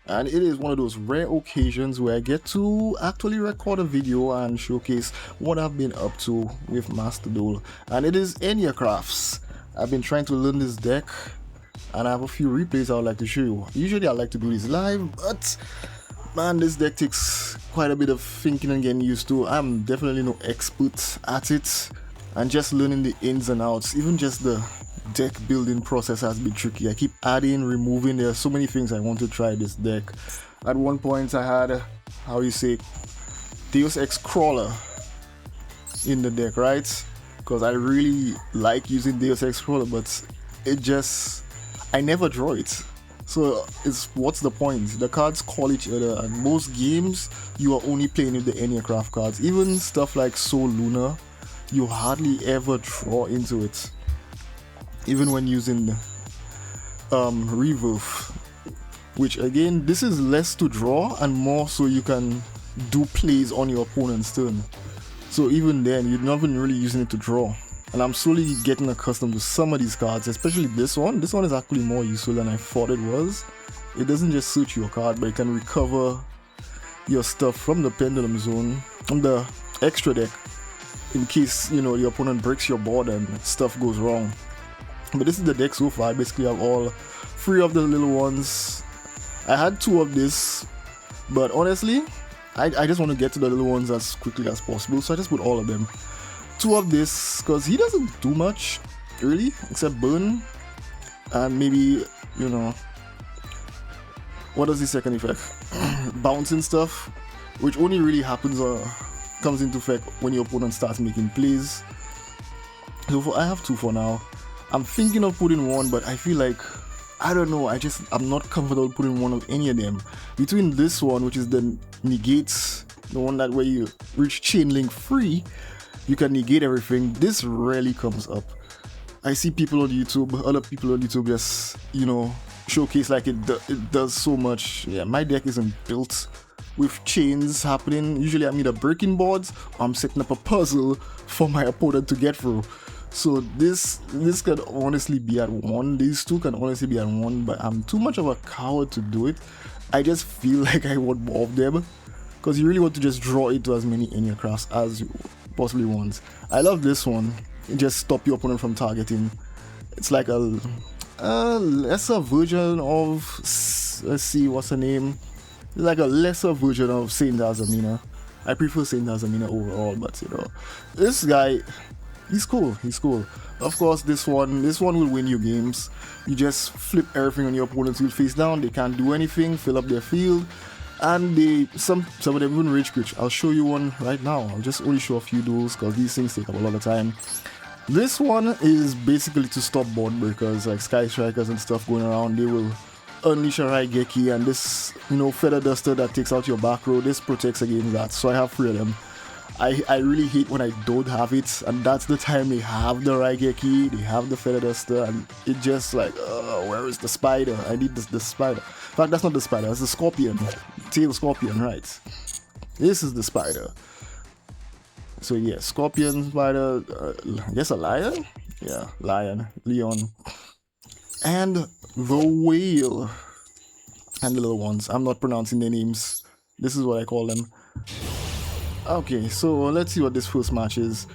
and it is one of those rare occasions where I get to actually record a video and showcase what I've been up to with Masterduel, and it is Enneacrafts. I've been trying to learn this deck, and I have a few replays I would like to show you. Usually I like to do this live, but man, this deck takes quite a bit of thinking and getting used to. I'm definitely no expert at it, and just learning the ins and outs, even just the deck building process has been tricky. I keep adding, removing. There are so many things I want to try this deck. At one point I had, how you say, Deus Ex Crawler in the deck, right? Because I really like using Deus Ex Crawler, but it just, I never draw it. So it's, what's the point? The cards call each other, and most games you are only playing with the Enneacraft cards. Even stuff like Soul Luna, you hardly ever draw into it. Even when using Reverb, which again, this is less to draw and more so you can do plays on your opponent's turn. So even then, you're not even really using it to draw. And I'm slowly getting accustomed to some of these cards, especially this one. This one is actually more useful than I thought it was. It doesn't just search your card, but it can recover your stuff from the Pendulum Zone, from the extra deck, in case, you know, your opponent breaks your board and stuff goes wrong. But this is the deck so far. I basically have all 3 of the little ones. I had 2 of this, but honestly, I just want to get to the little ones as quickly as possible, so I just put all of them. 2 of this, because he doesn't do much, really, except burn, and maybe, you know, what does the second effect? Bouncing stuff, which only really happens or comes into effect when your opponent starts making plays. So I have 2 for now. I'm thinking of putting 1, but I feel like, I don't know, I'm not comfortable putting 1 of any of them. Between this one, which is the negates, the one that where you reach chain link free, you can negate everything. This rarely comes up. I see people on YouTube, other people on YouTube just, you know, showcase like it does so much. Yeah, my deck isn't built with chains happening. Usually I'm either breaking boards or I'm setting up a puzzle for my opponent to get through. So this can honestly be at 1. These 2 can honestly be at 1, but I'm too much of a coward to do it. I just feel like I want more of them, because you really want to just draw into as many Enneacrafts as you possibly want. I love this one. It just stop your opponent from targeting. It's like a lesser version of, let's see, what's her name? It's like a lesser version of Saint Azamina. I prefer Saint Azamina overall, but you know, this guy, he's cool. Of course, this one will win you games. You just flip everything on your opponent's field face down. They can't do anything, fill up their field, and some of them even rage quit. I'll show you one right now. I'll just only show a few duels because these things take up a lot of time. This one is basically to stop board breakers like Sky Strikers and stuff going around. They will unleash a Raigeki, and this, you know, Feather Duster that takes out your back row, this protects against that. So I have 3 of them. I really hate when I don't have it, and that's the time they have the Raigeki, they have the Feather Duster, and it just like, where is the spider? I need the spider. In fact, that's not the spider, that's the scorpion. Tail scorpion, right? This is the spider. So yeah, scorpion, spider, I guess a lion? Yeah, lion, Leon. And the whale. And the little ones. I'm not pronouncing their names. This is what I call them. Okay, so let's see what this first match is.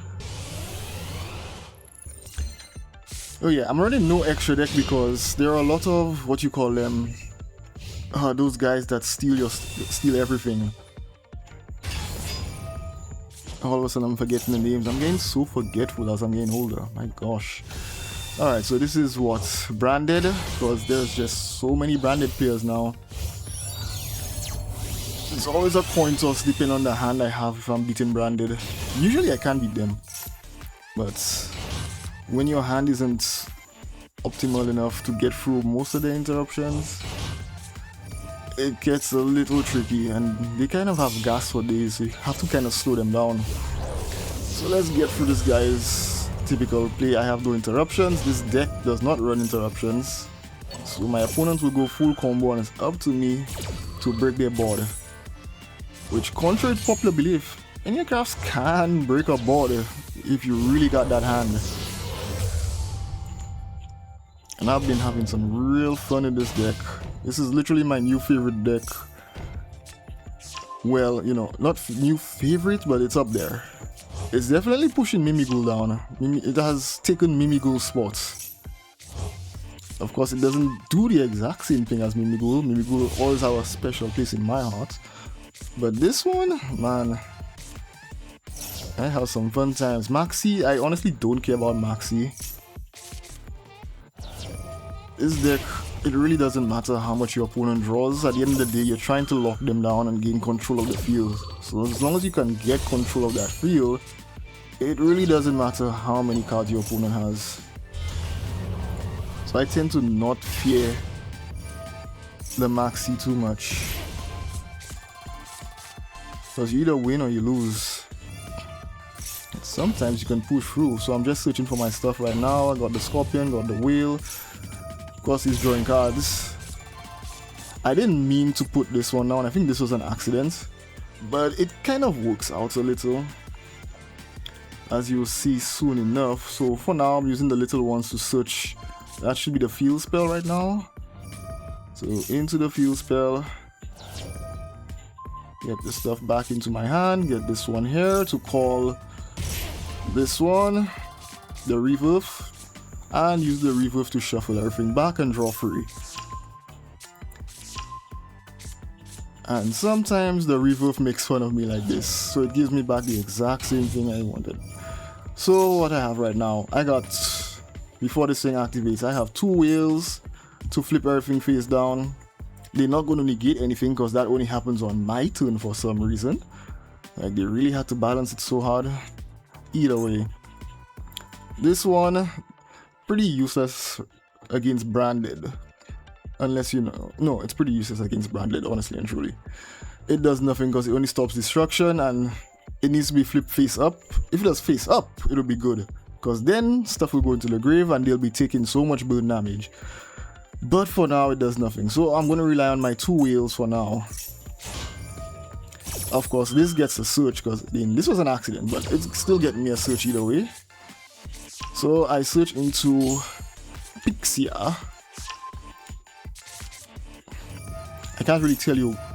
Oh yeah, I'm running no extra deck because there are a lot of, what you call them, those guys that steal everything. All of a sudden I'm forgetting the names. I'm getting so forgetful as I'm getting older. My gosh. Alright, so this is what? Branded? Because there's just so many branded players now. It's always a coin toss depending on the hand I have if I'm beating branded. Usually I can beat them, but when your hand isn't optimal enough to get through most of the interruptions, it gets a little tricky, and they kind of have gas for days, so you have to kind of slow them down. So let's get through this guy's typical play. I have no interruptions. This deck does not run interruptions, so my opponent will go full combo, and it's up to me to break their board. Which, contrary to popular belief, Enneacrafts can break a board if you really got that hand. And I've been having some real fun in this deck. This is literally my new favorite deck. Well, you know, not new favorite, but it's up there. It's definitely pushing Mimigul down. It has taken Mimigul's spots. Of course, it doesn't do the exact same thing as Mimigul. Mimigul always have a special place in my heart. But this one, man, I have some fun times. Maxi, I honestly don't care about Maxi. This deck, it really doesn't matter how much your opponent draws. At the end of the day, you're trying to lock them down and gain control of the field. So as long as you can get control of that field, it really doesn't matter how many cards your opponent has. So I tend to not fear the Maxi too much. Because you either win or you lose. Sometimes you can push through. So I'm just searching for my stuff right now. I got the Scorpion, got the Whale. Of course he's drawing cards. I didn't mean to put this one down. I think this was an accident. But it kind of works out a little, as you'll see soon enough. So for now I'm using the little ones to search. That should be the field spell right now. So into the field spell. Get this stuff back into my hand. Get this one here to call this one, the Reverf. And use the Reverf to shuffle everything back and draw free. And sometimes the Reverf makes fun of me like this, so it gives me back the exact same thing I wanted. So what I have right now, I got, before this thing activates, I have 2 whales to flip everything face down. They're not going to negate anything because that only happens on my turn for some reason. Like, they really had to balance it so hard. Either way, this one, pretty useless against branded, unless you know. No, it's pretty useless against branded, honestly and truly. It does nothing because it only stops destruction, and it needs to be flipped face up. If it does face up, it'll be good, because then stuff will go into the grave and they'll be taking so much burn damage. But for now it does nothing, so I'm going to rely on my 2 whales for now. Of course this gets a search because this was an accident, but it's still getting me a search either way. So I search into Pixia. I can't really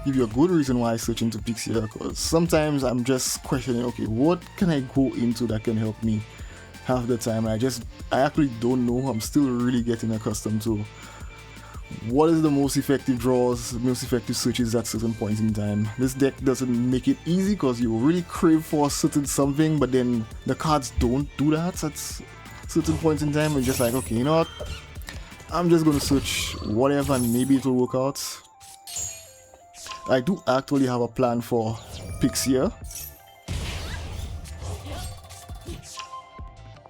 give you a good reason why I search into Pixia, because sometimes I'm just questioning, okay, what can I go into that can help me? Half the time I actually don't know. I'm still really getting accustomed to what is the most effective draws, most effective searches at certain points in time. This deck doesn't make it easy because you really crave for a certain something, but then the cards don't do that at certain points in time. You're just like, okay, you know what, I'm just gonna search whatever and maybe it will work out. I do actually have a plan for Pixia,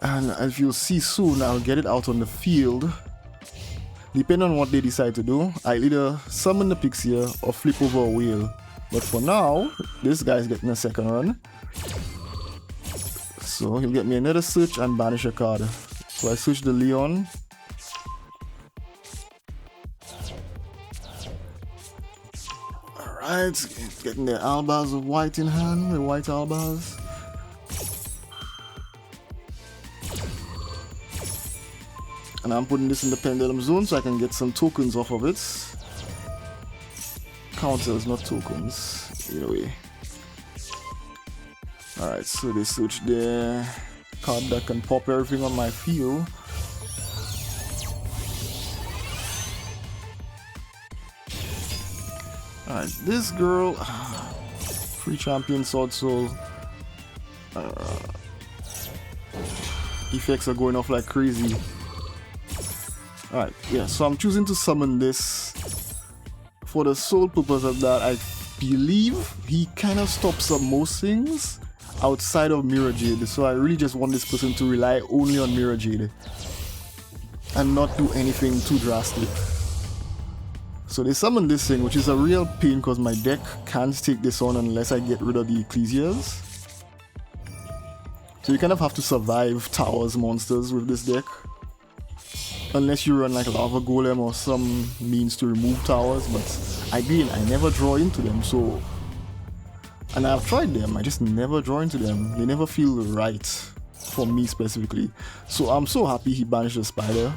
and as you'll see soon, I'll get it out on the field. Depending on what they decide to do, I'll either summon the Pixia or flip over a whale. But for now, this guy's getting a second run. So he'll get me another search and banish a card. So I search the Leon. Alright, getting the Albaz of white in hand, the white Albaz. And I'm putting this in the pendulum zone so I can get some tokens off of it. Counters, not tokens. Either way. Alright, so they search there. Card that can pop everything on my field. Alright, this girl. Free champion, Sword Soul. Effects are going off like crazy. Alright, yeah, so I'm choosing to summon this for the sole purpose of that. I believe he kind of stops up most things outside of Mirror Jade, so I really just want this person to rely only on Mirror Jade and not do anything too drastic. So they summon this thing, which is a real pain because my deck can't take this on unless I get rid of the Ecclesias. So you kind of have to survive towers monsters with this deck. Unless you run like a Lava Golem or some means to remove towers, but again, I never draw into them, so... And I've tried them, I just never draw into them. They never feel right for me specifically. So I'm so happy he banished the spider.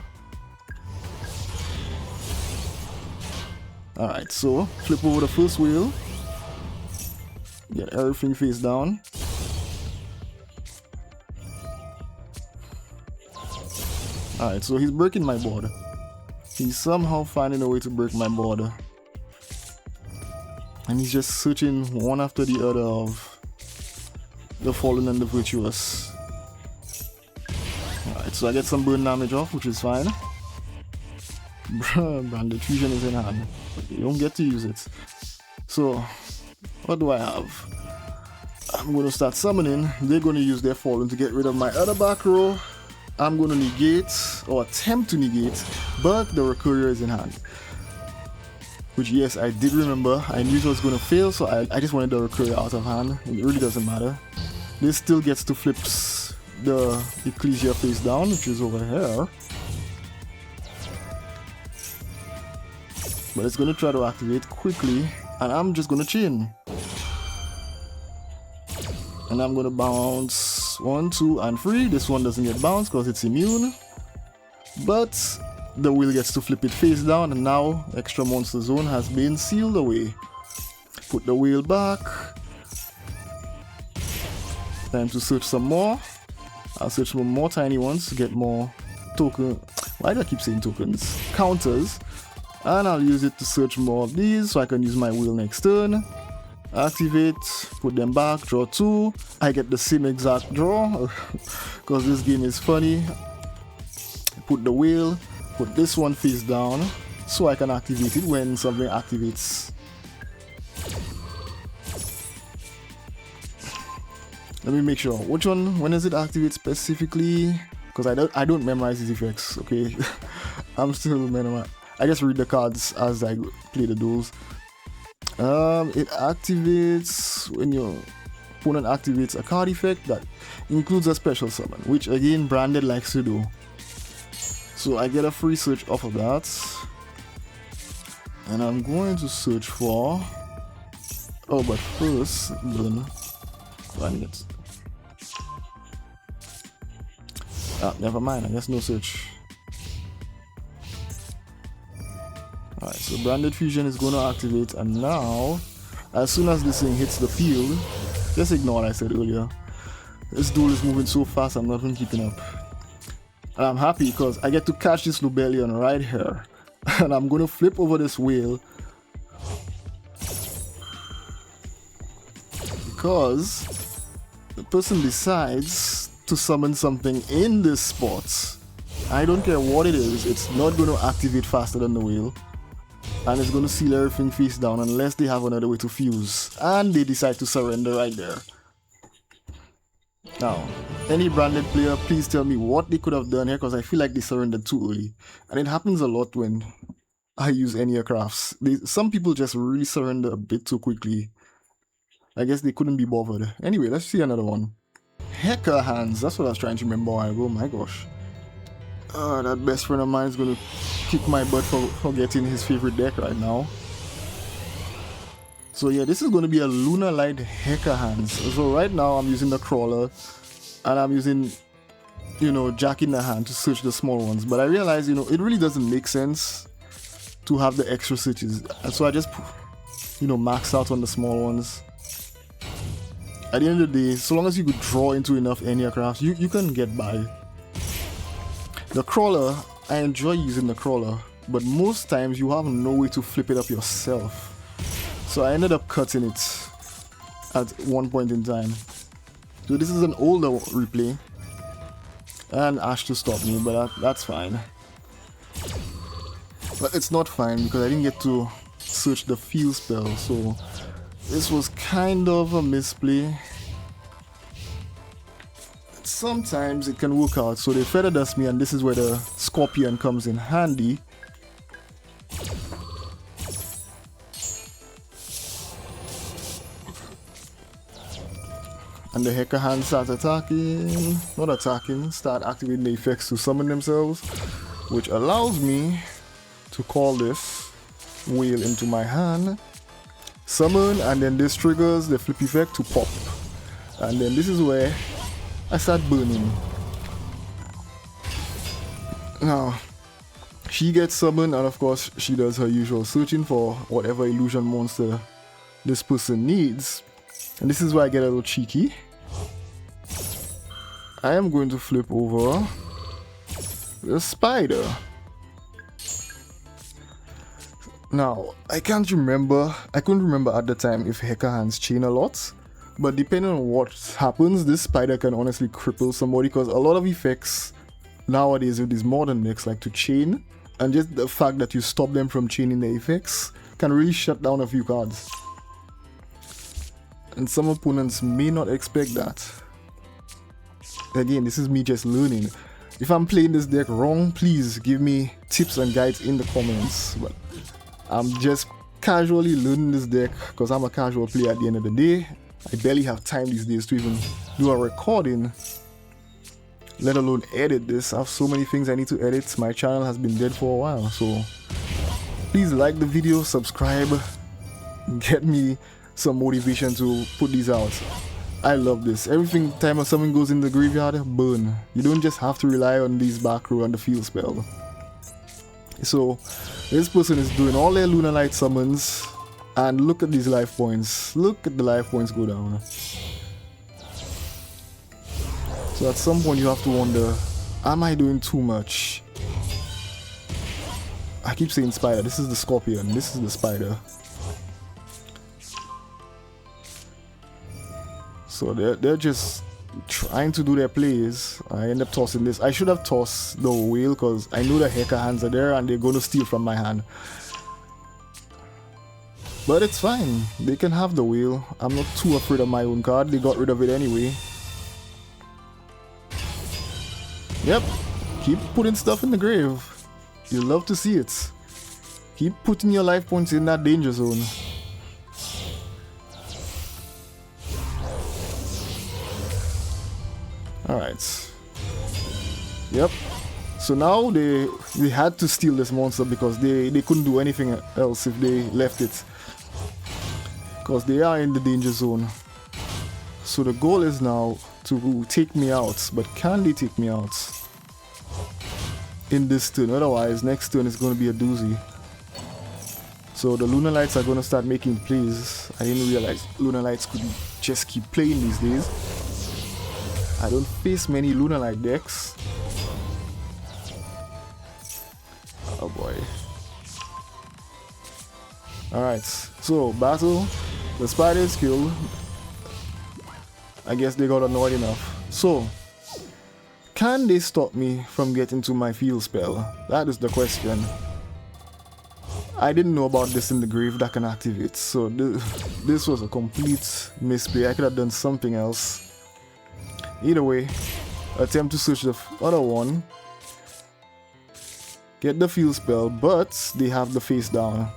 Alright, so flip over the first wheel. Get everything face down. Alright, so he's breaking my board. He's somehow finding a way to break my board. And he's just searching one after the other of the fallen and the virtuous. Alright, so I get some burn damage off, which is fine. Branded Fusion is in hand, but you don't get to use it. So, what do I have? I'm going to start summoning. They're going to use their fallen to get rid of my other back row. I'm going to negate, or attempt to negate, but the Recurrier is in hand. Which, yes, I did remember. I knew it was going to fail, so I just wanted the Recurrier out of hand. It really doesn't matter. This still gets to flip the Ecclesia face down, which is over here. But it's going to try to activate quickly, and I'm just going to chain. And I'm going to bounce 1, 2, and 3. This one doesn't get bounced because it's immune. But the wheel gets to flip it face down, and now Extra Monster Zone has been sealed away. Put the wheel back. Time to search some more. I'll search for more tiny ones to get more token. Why do I keep saying tokens? Counters. And I'll use it to search more of these so I can use my wheel next turn. Activate, put them back, draw 2. I get the same exact draw because this game is funny. Put the wheel, put this one face down so I can activate it when something activates. Let me make sure which one, when does it activate specifically? Because I don't memorize these effects, okay? I'm still memorizing. I just read the cards as I play the duels. It activates when your opponent activates a card effect that includes a special summon, which again Branded likes to do. So I get a free search off of that. And I'm going to search for... Oh, but first, burn. Find it. Ah, never mind, I guess no search. Alright, so Branded Fusion is going to activate, and now, as soon as this thing hits the field, just ignore what I said earlier. This duel is moving so fast, I'm not even keeping up. And I'm happy because I get to catch this Lubellion right here. And I'm going to flip over this whale. Because the person decides to summon something in this spot. I don't care what it is, it's not going to activate faster than the whale. And it's going to seal everything face down unless they have another way to fuse. And they decide to surrender right there. Now, any Branded player, please tell me what they could have done here because I feel like they surrendered too early. And it happens a lot when I use Enneacrafts. Some people just really surrender a bit too quickly. I guess they couldn't be bothered. Anyway, let's see another one. Hecahands, that's what I was trying to remember a while ago, my gosh. That best friend of mine is going to kick my butt for forgetting his favorite deck right now. So yeah, this is going to be a Lunalight Hecahands. So right now I'm using the crawler and I'm using, you know, Jack in the hand to search the small ones. But I realize, you know, it really doesn't make sense to have the extra searches. And so I just, you know, max out on the small ones. At the end of the day, so long as you could draw into enough Enneacrafts, you can get by. The crawler, I enjoy using the crawler, but most times you have no way to flip it up yourself. So I ended up cutting it at one point in time. So this is an older replay. And Ash to stop me, but that's fine. But it's not fine because I didn't get to search the field spell, so this was kind of a misplay. Sometimes it can work out. So they feather dust me, and this is where the Scorpion comes in handy. And the Hecahands start attacking, not attacking, start activating the effects to summon themselves, which allows me to call this whale into my hand, summon, and then this triggers the flip effect to pop. And then this is where I start burning. Now, She gets summoned, and of course she does her usual searching for whatever illusion monster this person needs. And this is where I get a little cheeky. I am going to flip over the spider. Now, I couldn't remember at the time if Hecahands chain a lot, but depending on what happens, this spider can honestly cripple somebody, because a lot of effects nowadays with these modern decks like to chain, and just the fact that you stop them from chaining the effects can really shut down a few cards. And some opponents may not expect that. Again, this is me just learning. If I'm playing this deck wrong, please give me tips and guides in the comments. But I'm just casually learning this deck because I'm a casual player at the end of the day. I barely have time these days to even do a recording, let alone edit this. I have so many things I need to edit. My channel has been dead for a while, so please like the video, subscribe, get me some motivation to put these out. I love this. Every time something goes in the graveyard, burn. You don't just have to rely on these back row and the field spell. So this person is doing all their Lunalight summons, and look at these life points. Look at the life points go down. So at some point you have to wonder, am I doing too much? I keep saying spider. This is the scorpion. This is the spider. So they're just trying to do their plays. I end up tossing this. I should have tossed the whale because I know the Hecahands are there and they're going to steal from my hand. But it's fine. They can have the whale. I'm not too afraid of my own card. They got rid of it anyway. Yep. Keep putting stuff in the grave. You love to see it. Keep putting your life points in that danger zone. Alright. Yep. So now they had to steal this monster because they couldn't do anything else if they left it. Because they are in the danger zone. So the goal is now to take me out. But can they take me out in this turn? Otherwise, next turn is going to be a doozy. So the Lunalights are going to start making plays. I didn't realize Lunalights could just keep playing these days. I don't face many Lunalight decks. Oh boy. Alright, so battle. The spider is killed. I guess they got annoyed enough. So, can they stop me from getting to my field spell? That is the question. I didn't know about this in the grave that can activate. So this was a complete misplay. I could have done something else. Either way, attempt to search the other one. Get the field spell, but they have the face down.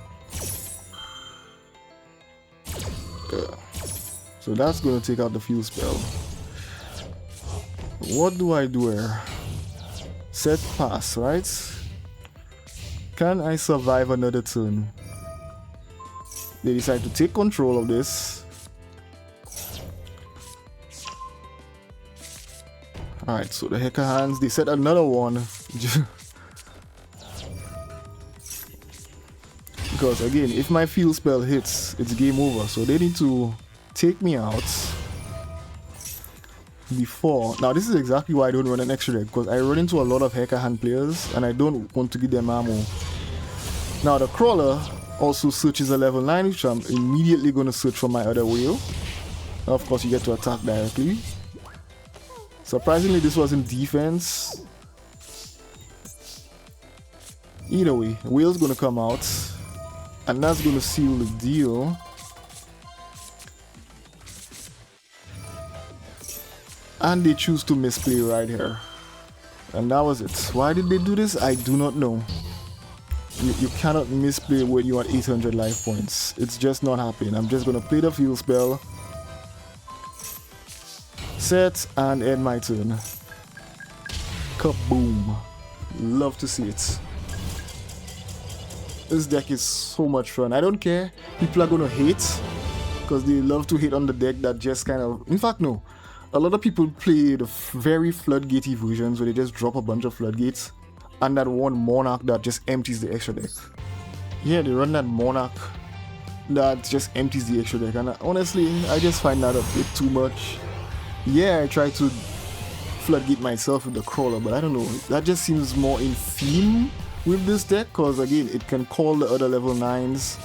So that's going to take out the field spell. What do I do here? Set pass, right? Can I survive another turn? They decide to take control of this. Alright, so the Hecahands, they set another one. Because again, if my field spell hits, it's game over. So they need to take me out before. Now this is exactly why I don't run an extra deck, because I run into a lot of Hecahand players and I don't want to give them ammo. Now the crawler also searches a level 9, which I'm immediately going to search for my other whale. Now, of course you get to attack directly. Surprisingly, this was in defense. Either way, whale's gonna come out, and that's gonna seal the deal. And they choose to misplay right here. And that was it. Why did they do this? I do not know. You cannot misplay when you are 800 life points. It's just not happening. I'm just gonna play the field spell. Set and end my turn. Kaboom. Love to see it. This deck is so much fun. I don't care. People are gonna hate because they love to hate on the deck that just kind of... In fact, no. A lot of people play the very floodgatey versions where they just drop a bunch of floodgates. and that one Monarch that just empties the extra deck. Yeah, they run that Monarch that just empties the extra deck, and honestly, I just find that a bit too much. Yeah, I try to floodgate myself with the crawler, but I don't know, that just seems more in theme with this deck, because again, it can call the other level 9s.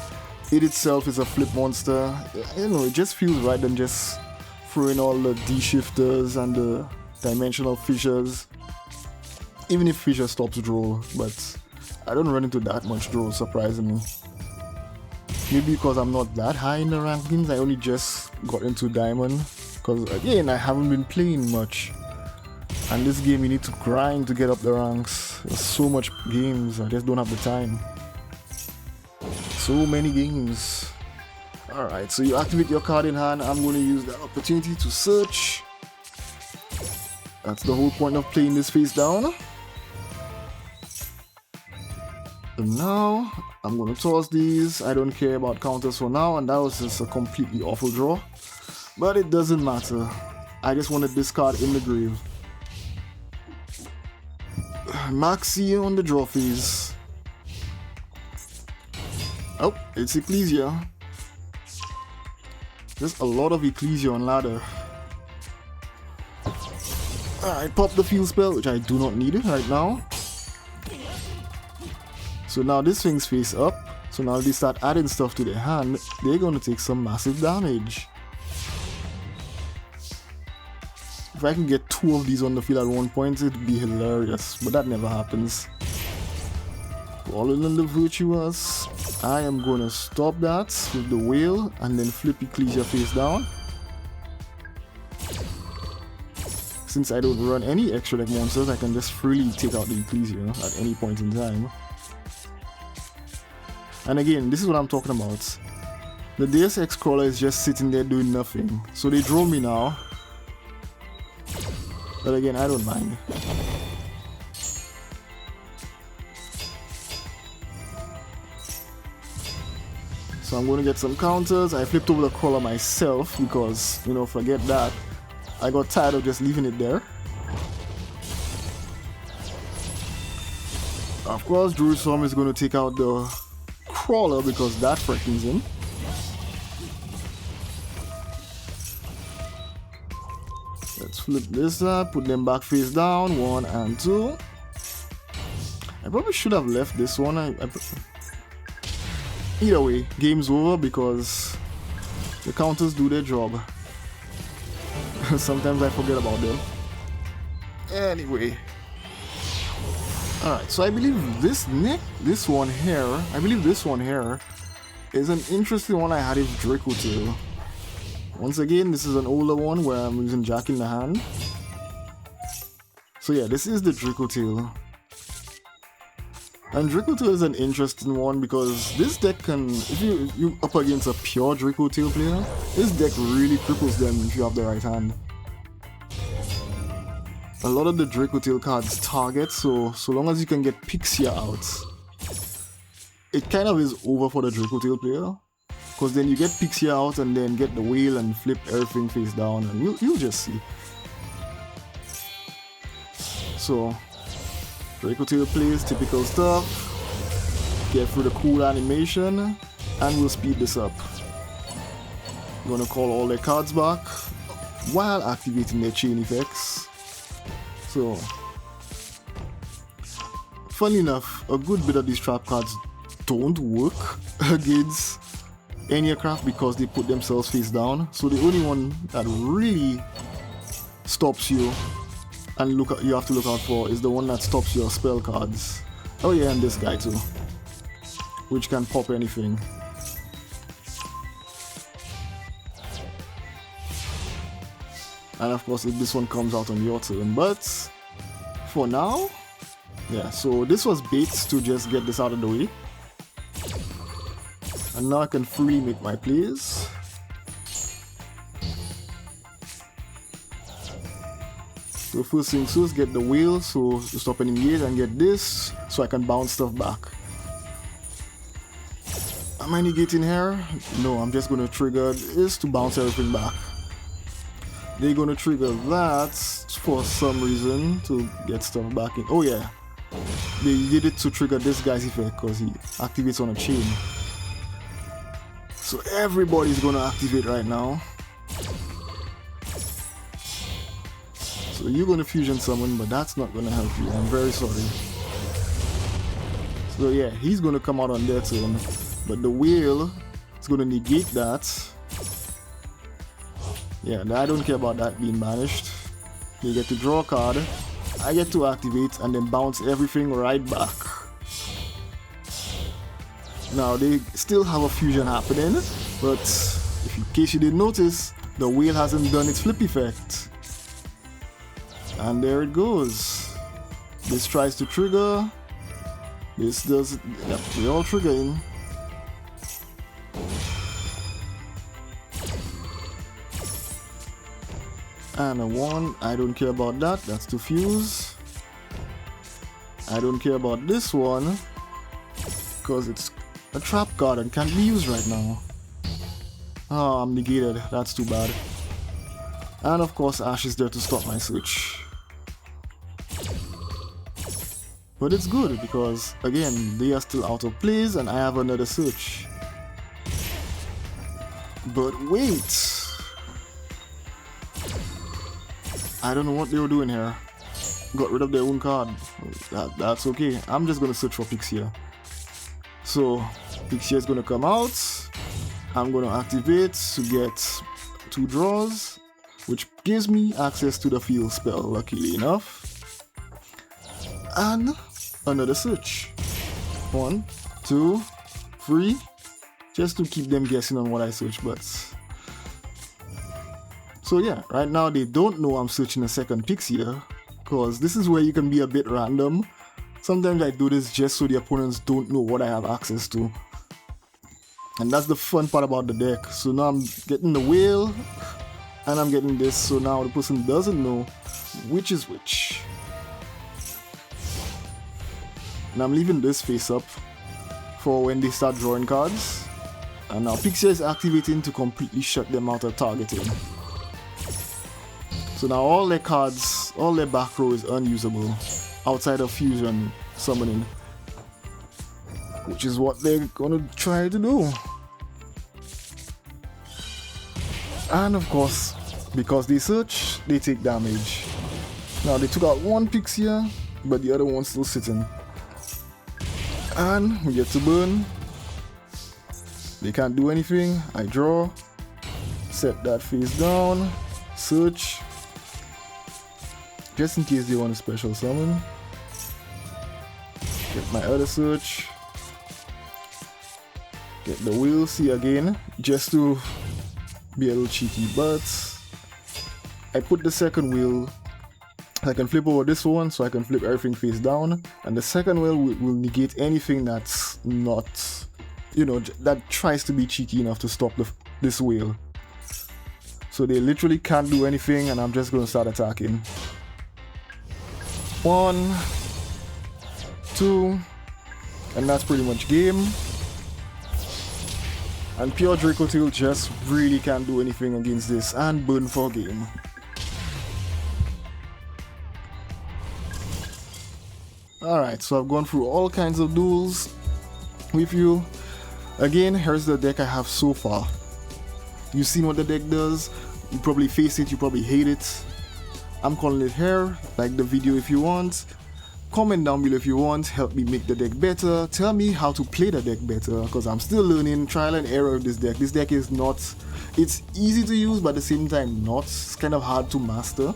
It itself is a flip monster. I don't know, it just feels right than just throwing all the D-shifters and the dimensional fissures. Even if fissure stops draw, but I don't run into that much draw, surprisingly. Maybe because I'm not that high in the rankings, I only just got into Diamond. Because again, I haven't been playing much. And this game you need to grind to get up the ranks. There's so much games, I just don't have the time. So many games. Alright, so you activate your card in hand. I'm going to use that opportunity to search. That's the whole point of playing this face down. And now, I'm going to toss these. I don't care about counters for now, and that was just a completely awful draw. But it doesn't matter. I just want to discard in the grave. Maxi on the draw phase. Oh, it's Ecclesia. Just a lot of Ecclesia on ladder. Alright, pop the field spell, which I do not need it right now. So now this thing's face up. So now they start adding stuff to their hand. They're going to take some massive damage. If I can get 2 of these on the field at one point, it'd be hilarious. But that never happens. Falling on the Virtuous. I am going to stop that with the Whale and then flip Ecclesia face down. Since I don't run any extra deck monsters, I can just freely take out the Ecclesia at any point in time. And again, this is what I'm talking about. The Deus Ex Crawler is just sitting there doing nothing. So they draw me now. But again, I don't mind. So I'm going to get some counters. I flipped over the crawler myself because, you know, forget that. I got tired of just leaving it there. Of course, Jerusalem is going to take out the crawler because that frightens him. Let's flip this up, put them back face down, 1 and 2. I probably should have left this one. Either way, game's over because the counters do their job. Sometimes I forget about them. Anyway. Alright, so I believe this one here is an interesting one I had with Dracotail. Once again, this is an older one where I'm using Jack in the hand. So yeah, this is the Dracotail. And Dracotail is an interesting one because this deck can, if you up against a pure Dracotail player, this deck really cripples them if you have the right hand. A lot of the Dracotail cards target, so long as you can get Pixia out, it kind of is over for the Dracotail player. Because then you get Pixia out and then get the Whale and flip everything face down and you'll just see. So, Dracotail plays typical stuff, get through the cool animation, and we'll speed this up. I'm gonna call all their cards back while activating their chain effects. So, funny enough, a good bit of these trap cards don't work against Enneacraft because they put themselves face down. So the only one that really stops you and you have to look out for is the one that stops your spell cards. Oh yeah, and this guy too, which can pop anything. And of course if this one comes out on your turn, but for now, yeah, so this was bait to just get this out of the way. And now I can freely make my plays. So first things first, get the Whale so to stop and engage, and get this so I can bounce stuff back. Am I negating here? No, I'm just going to trigger this to bounce everything back. They're going to trigger that for some reason to get stuff back in. Oh yeah, they did it to trigger this guy's effect because he activates on a chain. So everybody's gonna activate right now. So you're gonna fusion summon, but that's not gonna help you. I'm very sorry. So yeah, he's gonna come out on their turn, but the whale is gonna negate that. Yeah, I don't care about that being banished. They get to draw a card, I get to activate and then bounce everything right back. Now they still have a fusion happening, but in case you didn't notice, the whale hasn't done its flip effect. And there it goes. This tries to trigger. This does. Yep, they're all triggering. And a 1. I don't care about that. That's to fuse. I don't care about this one because it's a trap card and can't be used right now. Oh, I'm negated. That's too bad. And of course, Ash is there to stop my switch. But it's good because, again, they are still out of plays and I have another search. But wait! I don't know what they were doing here. Got rid of their own card. That's okay. I'm just gonna search for Pixia. So, Pixia is gonna come out. I'm gonna activate to get 2 draws, which gives me access to the field spell, luckily enough. And another search. 1, 2, 3. Just to keep them guessing on what I search, but... So yeah, right now they don't know I'm searching a second Pixia, because this is where you can be a bit random. Sometimes I do this just so the opponents don't know what I have access to. And that's the fun part about the deck. So now I'm getting the whale, and I'm getting this, so now the person doesn't know which is which. And I'm leaving this face up for when they start drawing cards. And now Pixia is activating to completely shut them out of targeting. So now all their cards, all their back row is unusable outside of fusion summoning, which is what they're gonna try to do. And of course, because they search, they take damage. Now they took out one Pixia, but the other one's still sitting. And we get to burn. They can't do anything. I draw, set that face down, search. Just in case they want a special summon. Get my other search. Get the wheel, see again, just to be a little cheeky, but I put the second wheel. I can flip over this one, so I can flip everything face down, and the second wheel will negate anything that's not, you know, that tries to be cheeky enough to stop this wheel. So they literally can't do anything, and I'm just gonna start attacking. 1, 2, and that's pretty much game. And pure Dracotail just really can't do anything against this, and burn for game. Alright, so I've gone through all kinds of duels with you. Again, here's the deck I have so far. You've seen what the deck does. You probably face it, you probably hate it. I'm calling it here. Like the video if you want. Comment down below if you want. Help me make the deck better. Tell me how to play the deck better, because I'm still learning, trial and error of this deck. This deck is not... It's easy to use, but at the same time not. It's kind of hard to master.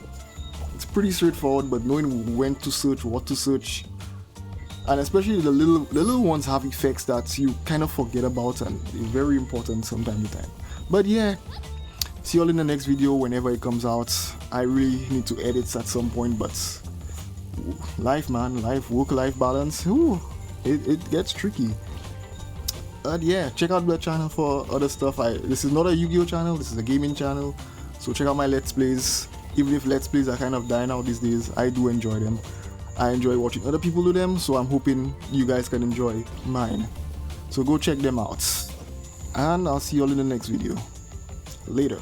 It's pretty straightforward, but knowing when to search, what to search, and especially the little ones have effects that you kind of forget about, and it's very important from time to time. But yeah, see you all in the next video whenever it comes out. I really need to edit at some point, but life, man, life, work-life balance, ooh, it gets tricky. But yeah, check out the channel for other stuff. This is not a Yu-Gi-Oh channel, this is a gaming channel, so check out my Let's Plays. Even if Let's Plays are kind of dying out these days, I do enjoy them. I enjoy watching other people do them, so I'm hoping you guys can enjoy mine. So go check them out. And I'll see you all in the next video. Later.